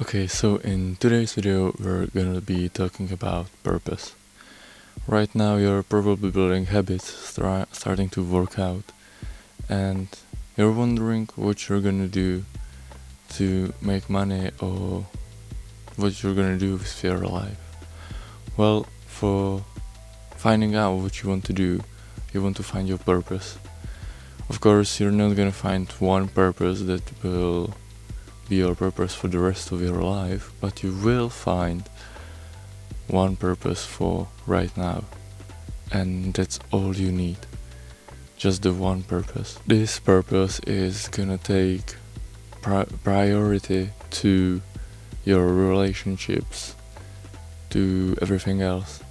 Okay, so in today's video we're gonna be talking about purpose. Right now you're probably building habits, starting to work out, and you're wondering what you're gonna do to make money or what you're gonna do with your life. Well, for finding out what you want to do, you want to find your purpose. Of course, you're not gonna find one purpose that will be your purpose for the rest of your life, but you will find one purpose for right now, and that's all you need. Just the one purpose. This purpose is gonna take priority to your relationships, to everything else,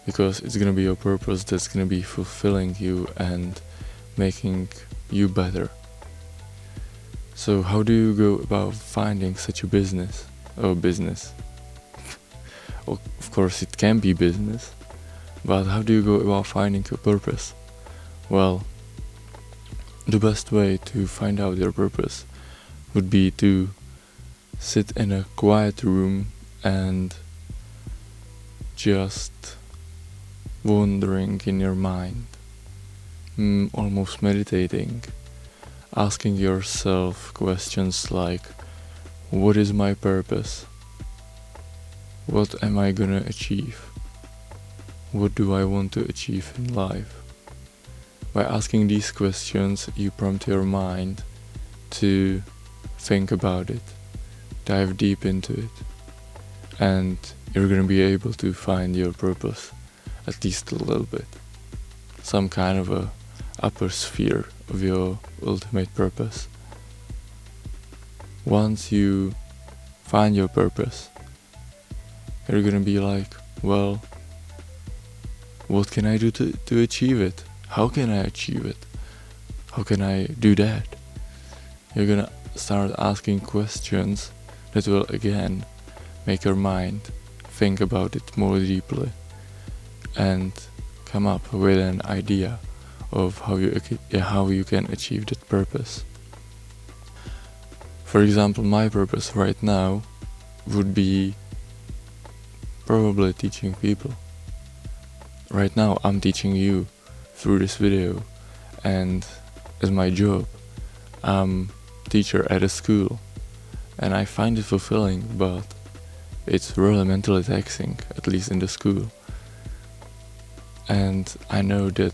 because it's gonna be your purpose that's gonna be fulfilling you and making you better. So how do you go about finding such a business? Of course it can be business, but how do you go about finding your purpose? Well, the best way to find out your purpose would be to sit in a quiet room and just wandering in your mind, almost meditating, asking yourself questions like, what is my purpose? What am I gonna achieve? What do I want to achieve in life? By asking these questions, you prompt your mind to think about it, dive deep into it, and you're gonna be able to find your purpose, at least a little bit. Some kind of a upper sphere of your ultimate purpose. Once you find your purpose, you're gonna be like, well, what can I do to achieve it? How can I achieve it? How can I do that? You're gonna start asking questions that will again make your mind think about it more deeply and come up with an idea of how you can achieve that purpose. For example, my purpose right now would be probably teaching people. Right now I'm teaching you through this video, and as my job I'm teacher at a school, and I find it fulfilling, but it's really mentally taxing, at least in the school. And I know that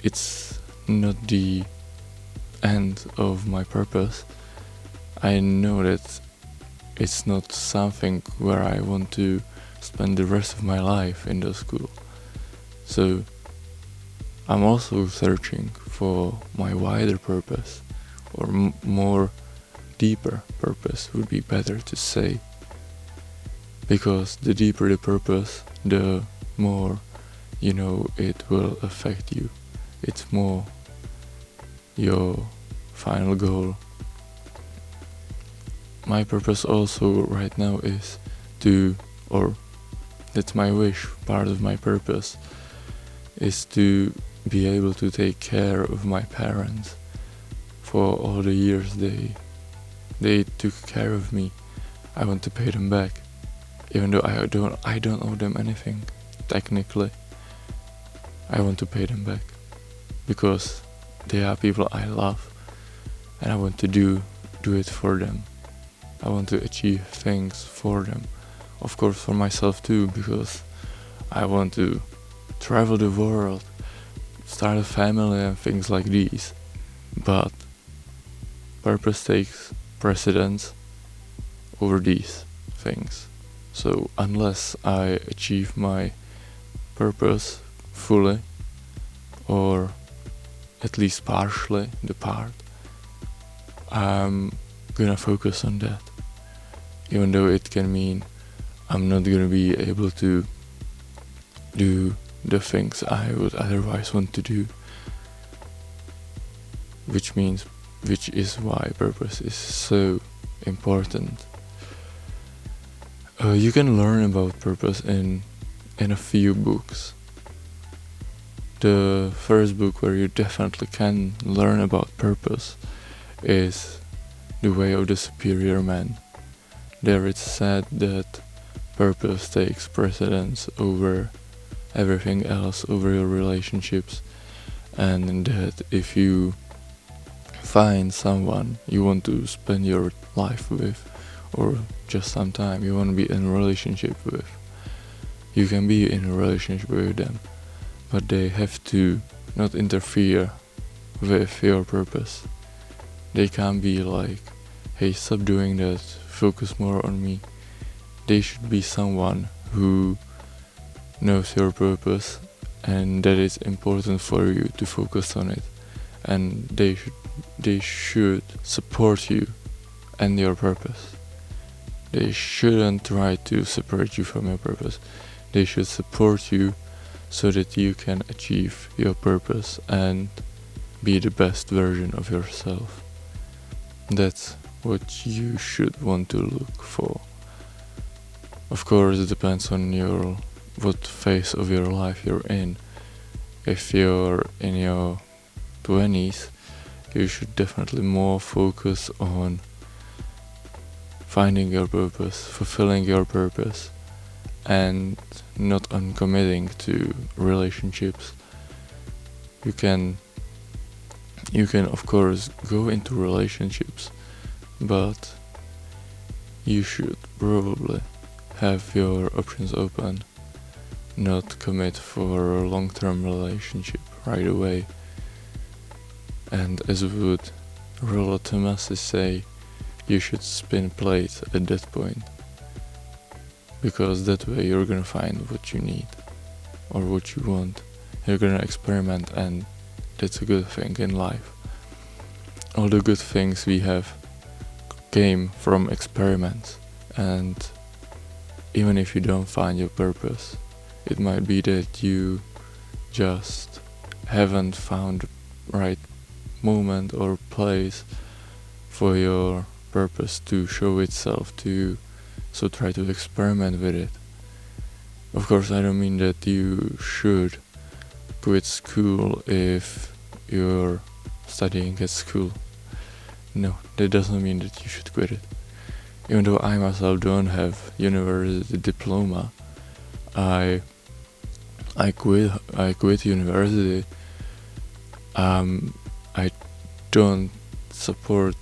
it's not the end of my purpose. I know that it's not something where I want to spend the rest of my life in the school. So I'm also searching for my wider purpose, or more deeper purpose would be better to say, because the deeper the purpose, the more it will affect you. It's more your final goal. My purpose also right now is or that's my wish, part of my purpose is to be able to take care of my parents for all the years they took care of me. I want to pay them back, even though I don't owe them anything technically. I want to pay them back because they are people I love, and I want to do it for them. I want to achieve things for them, of course for myself too, because I want to travel the world, start a family and things like these. But purpose takes precedence over these things. So unless I achieve my purpose fully, or at least partially the part, I'm gonna focus on that, even though it can mean I'm not gonna be able to do the things I would otherwise want to do, which is why purpose is so important. You can learn about purpose in a few books. The first book where you definitely can learn about purpose is The Way of the Superior Man. There it's said that purpose takes precedence over everything else, over your relationships, and that if you find someone you want to spend your life with, or just some time you want to be in a relationship with, you can be in a relationship with them, but they have to not interfere with your purpose. They can't be like, hey, stop doing that, focus more on me. They should be someone who knows your purpose and that it's important for you to focus on it, and they should support you and your purpose. They shouldn't try to separate you from your purpose. They should support you so that you can achieve your purpose and be the best version of yourself. That's what you should want to look for. Of course, it depends on what phase of your life you're in. If you're in your 20s, you should definitely more focus on finding your purpose, fulfilling your purpose, and not on committing to relationships. You can of course go into relationships, but you should probably have your options open, not commit for a long-term relationship right away. And as would Rollo Tomassi say, you should spin plates at that point, because that way you're gonna find what you need or what you want. You're gonna experiment, and that's a good thing in life. All the good things we have came from experiments, and even if you don't find your purpose, it might be that you just haven't found the right moment or place for your purpose to show itself to you, so try to experiment with it. Of course, I don't mean that you should quit school if you're studying at school. No, that doesn't mean that you should quit it. Even though I myself don't have university diploma, I quit university. I don't support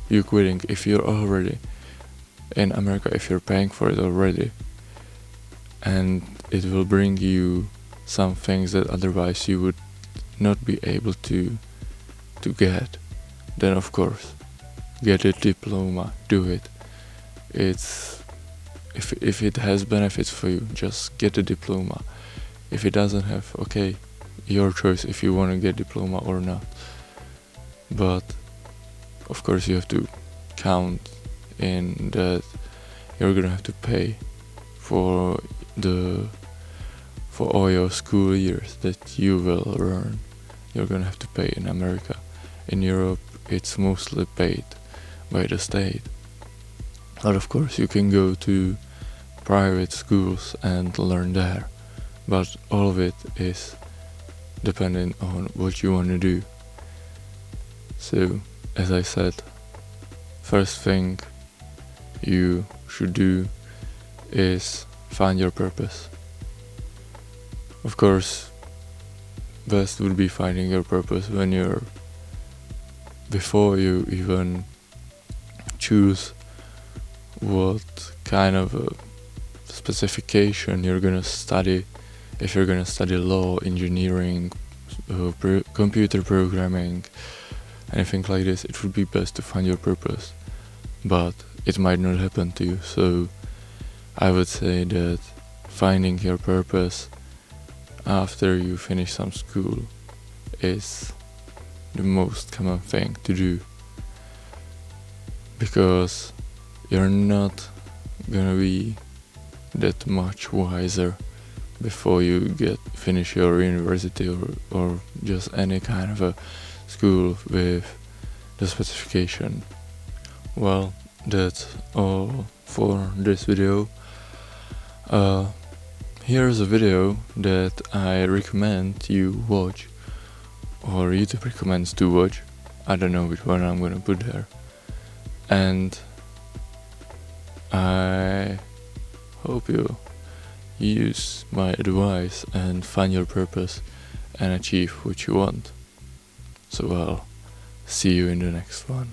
you quitting if you're already in America, if you're paying for it already, and it will bring you some things that otherwise you would not be able to get. Then of course, get a diploma, do it. It's if it has benefits for you, just get a diploma. If it doesn't have, okay, your choice if you want to get diploma or not. But of course you have to count in that you're gonna have to pay for all your school years that you will learn. You're gonna have to pay in America. In Europe it's mostly paid by the state. But of course you can go to private schools and learn there. But all of it is dependent on what you want to do. So, as I said, first thing you should do is find your purpose. Of course, best would be finding your purpose before you even choose what kind of a specification you're gonna study. If you're gonna study law, engineering, computer programming, anything like this, it would be best to find your purpose. But it might not happen to you, so I would say that finding your purpose after you finish some school is the most common thing to do, because you're not gonna be that much wiser before you finish your university or just any kind of a school with the specification. Well, that's all for this video. Here's a video that I recommend you watch, or YouTube recommends to watch. I don't know which one I'm gonna put there. And I hope you use my advice and find your purpose and achieve what you want. So I'll see you in the next one.